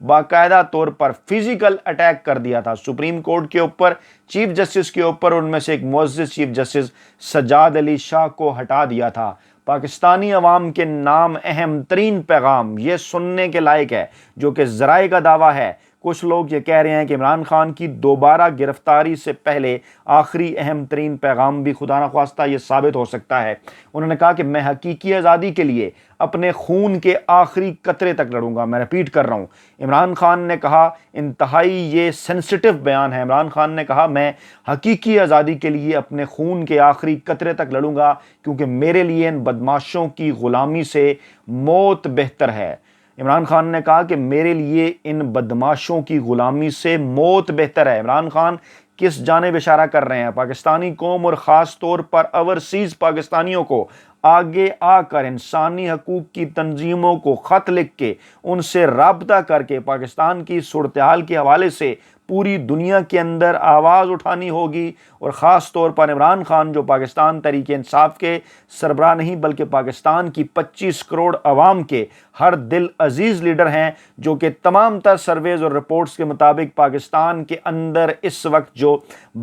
باقاعدہ طور پر physical attack کر دیا تھا سپریم کورٹ کے اوپر، چیف جسٹس کے اوپر، ان میں سے ایک معزز چیف جسٹس سجاد علی شاہ کو ہٹا دیا تھا۔ پاکستانی عوام کے نام اہم ترین پیغام یہ سننے کے لائق ہے جو کہ ذرائع کا دعویٰ ہے۔ کچھ لوگ یہ کہہ رہے ہیں کہ عمران خان کی دوبارہ گرفتاری سے پہلے آخری اہم ترین پیغام بھی خدا نخواستہ یہ ثابت ہو سکتا ہے۔ انہوں نے کہا کہ میں حقیقی آزادی کے لیے اپنے خون کے آخری قطرے تک لڑوں گا۔ میں ریپیٹ کر رہا ہوں، عمران خان نے کہا، انتہائی یہ سینسٹیو بیان ہے، عمران خان نے کہا میں حقیقی آزادی کے لیے اپنے خون کے آخری قطرے تک لڑوں گا کیونکہ میرے لیے ان بدماشوں کی غلامی سے موت بہتر ہے۔ عمران خان نے کہا کہ میرے لیے ان بدماشوں کی غلامی سے موت بہتر ہے۔ عمران خان کس جانب اشارہ کر رہے ہیں؟ پاکستانی قوم اور خاص طور پر اوورسیز پاکستانیوں کو آگے آ کر انسانی حقوق کی تنظیموں کو خط لکھ کے ان سے رابطہ کر کے پاکستان کی صورتحال کے حوالے سے پوری دنیا کے اندر آواز اٹھانی ہوگی، اور خاص طور پر عمران خان جو پاکستان تحریک انصاف کے سربراہ نہیں بلکہ پاکستان کی 25 کروڑ عوام کے ہر دل عزیز لیڈر ہیں، جو کہ تمام تر سرویز اور رپورٹس کے مطابق پاکستان کے اندر اس وقت جو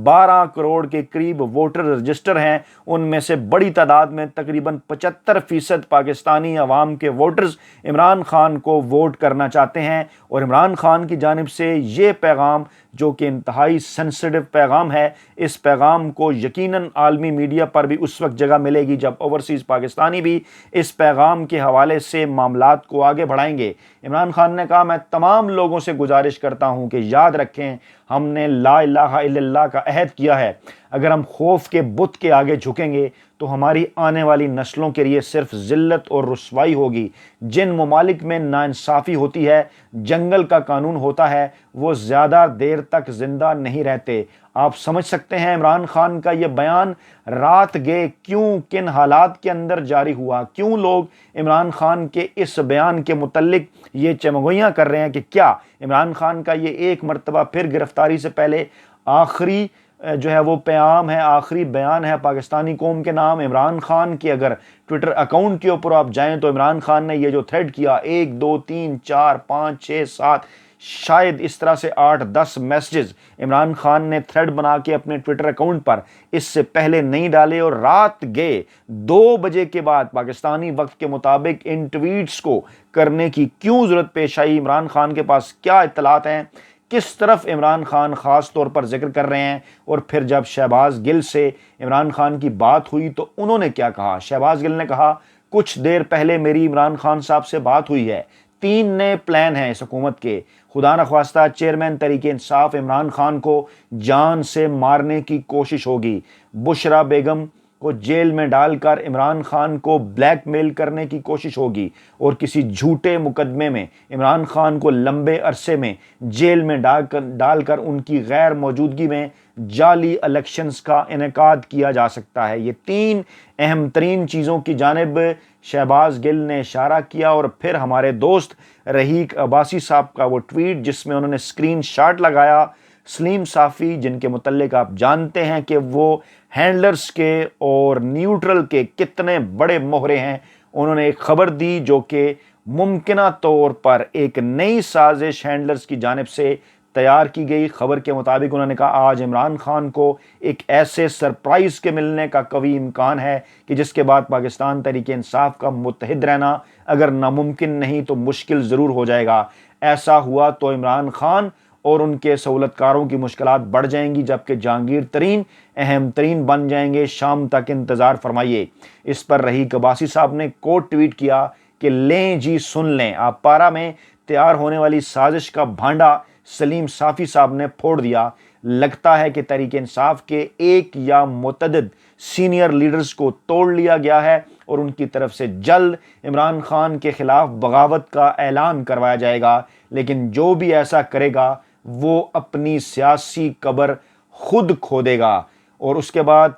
12 کروڑ کے قریب ووٹر رجسٹر ہیں ان میں سے بڑی تعداد میں تقریباً 75% پاکستانی عوام کے ووٹرز عمران خان کو ووٹ کرنا چاہتے ہیں، اور عمران خان کی جانب سے یہ پیغام جو کہ انتہائی سینسٹیو پیغام ہے، اس پیغام کو یقیناً عالمی میڈیا پر بھی اس وقت جگہ ملے گی جب اوورسیز پاکستانی بھی اس پیغام کے حوالے سے معاملات کو آگے بڑھائیں گے۔ عمران خان نے کہا میں تمام لوگوں سے گزارش کرتا ہوں کہ یاد رکھیں ہم نے لا الہ الا اللہ کا عہد کیا ہے، اگر ہم خوف کے بت کے آگے جھکیں گے تو ہماری آنے والی نسلوں کے لیے صرف ذلت اور رسوائی ہوگی۔ جن ممالک میں ناانصافی ہوتی ہے، جنگل کا قانون ہوتا ہے، وہ زیادہ دیر تک زندہ نہیں رہتے۔ آپ سمجھ سکتے ہیں عمران خان کا یہ بیان رات گئے کیوں، کن حالات کے اندر جاری ہوا، کیوں لوگ عمران خان کے اس بیان کے متعلق یہ چمگوئیاں کر رہے ہیں کہ کیا عمران خان کا یہ ایک مرتبہ پھر گرفتاری سے پہلے آخری جو ہے وہ پیغام ہے، آخری بیان ہے پاکستانی قوم کے نام۔ عمران خان کے اگر ٹویٹر اکاؤنٹ کے اوپر آپ جائیں تو عمران خان نے یہ جو تھریڈ کیا 1 2 3 4 5 6 7 شاید اس طرح سے 8 10 میسیجز عمران خان نے تھریڈ بنا کے اپنے ٹویٹر اکاؤنٹ پر اس سے پہلے نہیں ڈالے، اور رات گئے 2 بجے کے بعد پاکستانی وقت کے مطابق ان ٹویٹس کو کرنے کی کیوں ضرورت پیش آئی؟ عمران خان کے پاس کیا اطلاعات ہیں؟ کس طرف عمران خان خاص طور پر ذکر کر رہے ہیں؟ اور پھر جب شہباز گل سے عمران خان کی بات ہوئی تو انہوں نے کیا کہا؟ شہباز گل نے کہا کچھ دیر پہلے میری عمران خان صاحب سے بات ہوئی ہے، 3 نئے پلان ہیں اس حکومت کے، خدا نخواستہ چیئرمین تحریک انصاف عمران خان کو جان سے مارنے کی کوشش ہوگی، بشرا بیگم کو جیل میں ڈال کر عمران خان کو بلیک میل کرنے کی کوشش ہوگی، اور کسی جھوٹے مقدمے میں عمران خان کو لمبے عرصے میں جیل میں ڈال کر ان کی غیر موجودگی میں جعلی الیکشنز کا انعقاد کیا جا سکتا ہے۔ یہ 3 اہم ترین چیزوں کی جانب شہباز گل نے اشارہ کیا، اور پھر ہمارے دوست رحیق عباسی صاحب کا وہ ٹویٹ جس میں انہوں نے اسکرین شاٹ لگایا، سلیم صافی جن کے متعلق آپ جانتے ہیں کہ وہ ہینڈلرز کے اور نیوٹرل کے کتنے بڑے مہرے ہیں، انہوں نے ایک خبر دی جو کہ ممکنہ طور پر ایک نئی سازش ہینڈلرز کی جانب سے تیار کی گئی۔ خبر کے مطابق انہوں نے کہا آج عمران خان کو ایک ایسے سرپرائز کے ملنے کا قوی امکان ہے کہ جس کے بعد پاکستان تحریک انصاف کا متحد رہنا اگر ناممکن نہیں تو مشکل ضرور ہو جائے گا۔ ایسا ہوا تو عمران خان اور ان کے سہولت کاروں کی مشکلات بڑھ جائیں گی جبکہ جہانگیر ترین اہم ترین بن جائیں گے۔ شام تک انتظار فرمائیے۔ اس پر رحیق عباسی صاحب نے کوٹ ٹویٹ کیا کہ لیں جی سن لیں، آپ پارا میں تیار ہونے والی سازش کا بھانڈا سلیم صافی صاحب نے پھوڑ دیا۔ لگتا ہے کہ تحریک انصاف کے ایک یا متعدد سینئر لیڈرز کو توڑ لیا گیا ہے اور ان کی طرف سے جلد عمران خان کے خلاف بغاوت کا اعلان کروایا جائے گا، لیکن جو بھی ایسا کرے گا وہ اپنی سیاسی قبر خود کھودے گا۔ اور اس کے بعد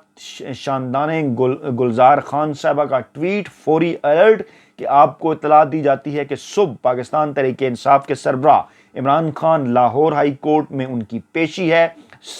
شاندان گلزار خان صاحبہ کا ٹویٹ، فوری الرٹ کہ آپ کو اطلاع دی جاتی ہے کہ صبح پاکستان تحریک انصاف کے سربراہ عمران خان لاہور ہائی کورٹ میں ان کی پیشی ہے۔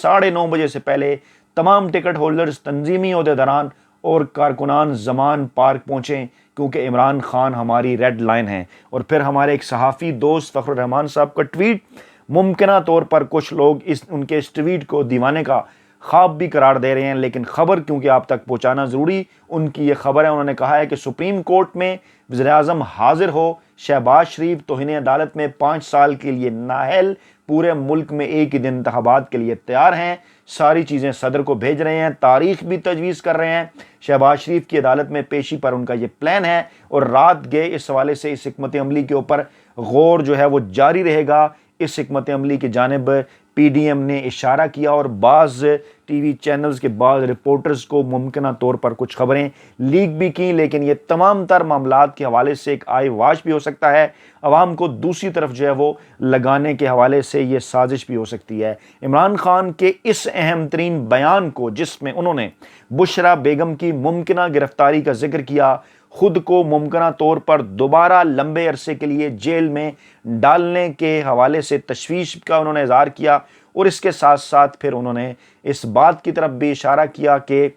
9:30 بجے سے پہلے تمام ٹکٹ ہولڈرز، تنظیمی عہدیداران اور کارکنان زمان پارک پہنچیں کیونکہ عمران خان ہماری ریڈ لائن ہے۔ اور پھر ہمارے ایک صحافی دوست فخر الرحمان صاحب کا ٹویٹ، ممکنہ طور پر کچھ لوگ ان کے اس ٹویٹ کو دیوانے کا خواب بھی قرار دے رہے ہیں، لیکن خبر کیونکہ آپ تک پہنچانا ضروری ان کی یہ خبر ہے۔ انہوں نے کہا ہے کہ سپریم کورٹ میں وزیر اعظم حاضر ہو، شہباز شریف توہین عدالت میں 5 سال کے لیے نااہل، پورے ملک میں ایک ہی دن انتخابات کے لیے تیار ہیں، ساری چیزیں صدر کو بھیج رہے ہیں، تاریخ بھی تجویز کر رہے ہیں، شہباز شریف کی عدالت میں پیشی پر ان کا یہ پلان ہے، اور رات گئے اس حوالے سے اس حکمت عملی کے اوپر غور جو ہے وہ جاری رہے گا۔ اس حکمت عملی کی جانب پی ڈی ایم نے اشارہ کیا، اور بعض ٹی وی چینلز کے بعض رپورٹرز کو ممکنہ طور پر کچھ خبریں لیک بھی کی، لیکن یہ تمام تر معاملات کے حوالے سے ایک آئی واش بھی ہو سکتا ہے، عوام کو دوسری طرف جو ہے وہ لگانے کے حوالے سے یہ سازش بھی ہو سکتی ہے۔ عمران خان کے اس اہم ترین بیان کو، جس میں انہوں نے بشرا بیگم کی ممکنہ گرفتاری کا ذکر کیا، خود کو ممکنہ طور پر دوبارہ لمبے عرصے کے لیے جیل میں ڈالنے کے حوالے سے تشویش کا انہوں نے اظہار کیا، اور اس کے ساتھ ساتھ پھر انہوں نے اس بات کی طرف بھی اشارہ کیا کہ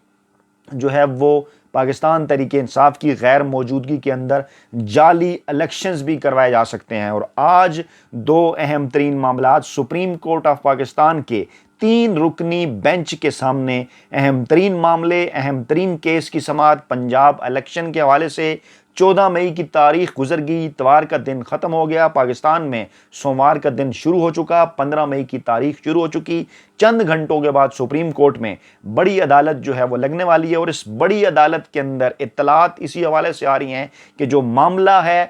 جو ہے وہ پاکستان تحریک انصاف کی غیر موجودگی کے اندر جعلی الیکشنز بھی کروائے جا سکتے ہیں۔ اور آج دو اہم ترین معاملات سپریم کورٹ آف پاکستان کے 3 رکنی بینچ کے سامنے، اہم ترین معاملے، اہم ترین کیس کی سماعت پنجاب الیکشن کے حوالے سے 14 مئی کی تاریخ گزر گئی، اتوار کا دن ختم ہو گیا، پاکستان میں سوموار کا دن شروع ہو چکا، 15 مئی کی تاریخ شروع ہو چکی، چند گھنٹوں کے بعد سپریم کورٹ میں بڑی عدالت جو ہے وہ لگنے والی ہے، اور اس بڑی عدالت کے اندر اطلاعات اسی حوالے سے آ رہی ہیں کہ جو معاملہ ہے،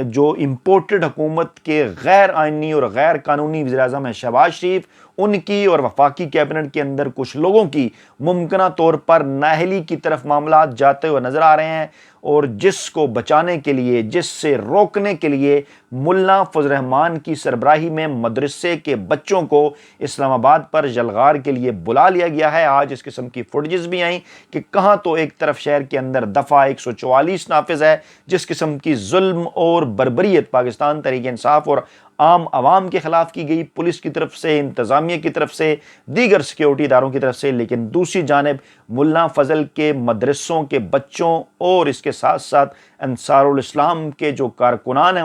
جو امپورٹڈ حکومت کے غیر آئینی اور غیر قانونی وزیر اعظم ہے شہباز شریف، ان کی اور وفاقی کیبنٹ کے اندر کچھ لوگوں کی ممکنہ طور پر نااہلی کی طرف معاملات جاتے ہوئے نظر آ رہے ہیں، اور جس کو بچانے کے لیے، جس سے روکنے کے لیے ملا فضل الرحمان کی سربراہی میں مدرسے کے بچوں کو اسلام آباد پر جلغار کے لیے بلا لیا گیا ہے۔ آج اس قسم کی فوٹیجز بھی آئیں کہ کہاں تو ایک طرف شہر کے اندر دفعہ 144 نافذ ہے، جس قسم کی ظلم اور بربریت پاکستان تحریک انصاف اور عام عوام کے خلاف کی گئی، پولیس کی طرف سے، انتظامیہ کی طرف سے، دیگر سیکیورٹی اداروں کی طرف سے، لیکن دوسری جانب ملا فضل کے مدرسوں کے بچوں اور اس کے ساتھ ساتھ انصار الاسلام کے جو کارکنان ہیں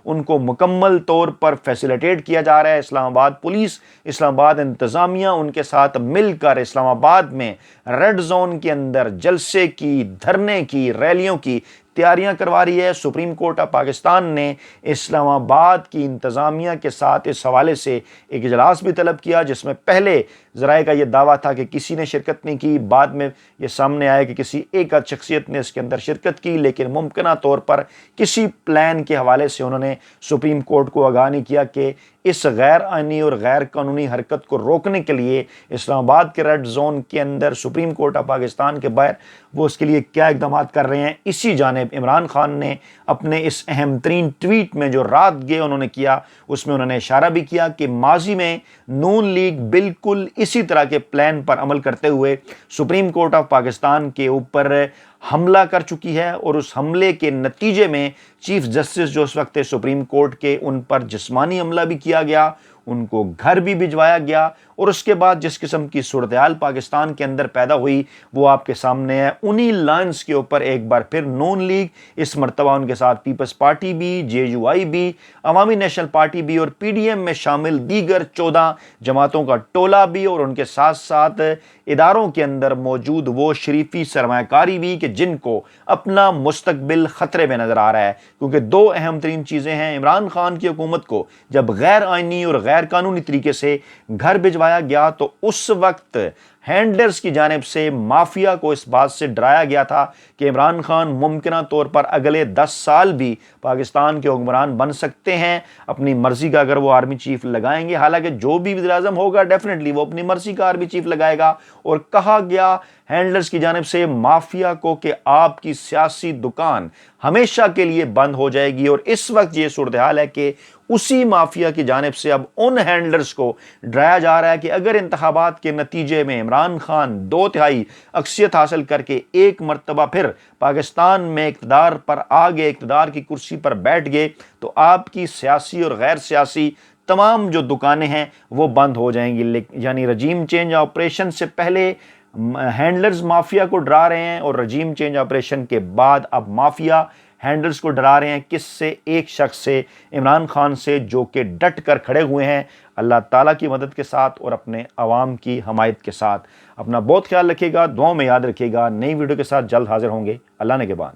ان کو مکمل طور پر فیسیلیٹیٹ کیا جا رہا ہے۔ اسلام آباد پولیس، اسلام آباد انتظامیہ ان کے ساتھ مل کر اسلام آباد میں ریڈ زون کے اندر جلسے کی، دھرنے کی، ریلیوں کی تیاریاں کروا رہی ہے۔ سپریم کورٹ آف پاکستان نے اسلام آباد کی انتظامیہ کے ساتھ اس حوالے سے ایک اجلاس بھی طلب کیا، جس میں پہلے ذرائع کا یہ دعویٰ تھا کہ کسی نے شرکت نہیں کی، بعد میں یہ سامنے آیا کہ کسی ایک آدھ شخصیت نے اس کے اندر شرکت کی، لیکن ممکنہ طور پر کسی پلان کے حوالے سے انہوں نے سپریم کورٹ کو آگاہ نہیں کیا کہ اس غیر آئینی اور غیر قانونی حرکت کو روکنے کے لیے اسلام آباد کے ریڈ زون کے اندر سپریم کورٹ آف پاکستان کے باہر وہ اس کے لیے کیا اقدامات کر رہے ہیں۔ اسی جانب عمران خان نے اپنے اس اہم ترین ٹویٹ میں جو رات گئے انہوں نے کیا، اس میں انہوں نے اشارہ بھی کیا کہ ماضی میں نون لیگ بالکل اسی طرح کے پلان پر عمل کرتے ہوئے سپریم کورٹ آف پاکستان کے اوپر حملہ کر چکی ہے، اور اس حملے کے نتیجے میں چیف جسٹس جو اس وقت سپریم کورٹ کے، ان پر جسمانی حملہ بھی کیا گیا، ان کو گھر بھی بھجوایا گیا، اور اس کے بعد جس قسم کی صورتحال پاکستان کے اندر پیدا ہوئی وہ آپ کے سامنے ہے۔ انہی لائنز کے اوپر ایک بار پھر نون لیگ، اس مرتبہ ان کے ساتھ پیپلز پارٹی بھی، جے یو آئی بھی، عوامی نیشنل پارٹی بھی، اور پی ڈی ایم میں شامل دیگر 14 جماعتوں کا ٹولہ بھی، اور ان کے ساتھ ساتھ اداروں کے اندر موجود وہ شریفی سرمایہ کاری بھی کہ جن کو اپنا مستقبل خطرے میں نظر آ رہا ہے، کیونکہ دو اہم ترین چیزیں ہیں۔ عمران خان کی حکومت کو جب غیر آئینی اور غیر قانونی طریقے سے گھر بھجوایا گیا تو اس وقت ہینڈلرز کی جانب سے مافیا کو اس بات سے ڈرایا گیا تھا کہ عمران خان ممکنہ طور پر اگلے 10 سال بھی پاکستان کے حکمران بن سکتے ہیں، اپنی مرضی کا اگر وہ آرمی چیف لگائیں گے، حالانکہ جو بھی وزیر اعظم ہوگا ڈیفینیٹلی وہ اپنی مرضی کا آرمی چیف لگائے گا، اور کہا گیا ہینڈلرز کی جانب سے مافیا کو کہ آپ کی سیاسی دکان ہمیشہ کے لیے بند ہو جائے گی۔ اور اس وقت یہ صورتحال ہے کہ اسی مافیا کی جانب سے اب ان ہینڈلرز کو ڈرایا جا رہا ہے کہ اگر انتخابات کے نتیجے میں عمران خان 2/3 اکثریت حاصل کر کے ایک مرتبہ پھر پاکستان میں اقتدار پر آ گئے، اقتدار کی کرسی پر بیٹھ گئے، تو آپ کی سیاسی اور غیر سیاسی تمام جو دکانیں ہیں وہ بند ہو جائیں گی۔ یعنی رجیم چینج آپریشن سے پہلے ہینڈلرز مافیا کو ڈرا رہے ہیں، اور رجیم چینج آپریشن کے بعد اب مافیا ہینڈلرز کو ڈرا رہے ہیں۔ کس سے؟ ایک شخص سے، عمران خان سے، جو کہ ڈٹ کر کھڑے ہوئے ہیں اللہ تعالیٰ کی مدد کے ساتھ اور اپنے عوام کی حمایت کے ساتھ۔ اپنا بہت خیال رکھیے گا، دعاؤں میں یاد رکھیے گا۔ نئی ویڈیو کے ساتھ جلد حاضر ہوں گے۔ اللہ نگہبان۔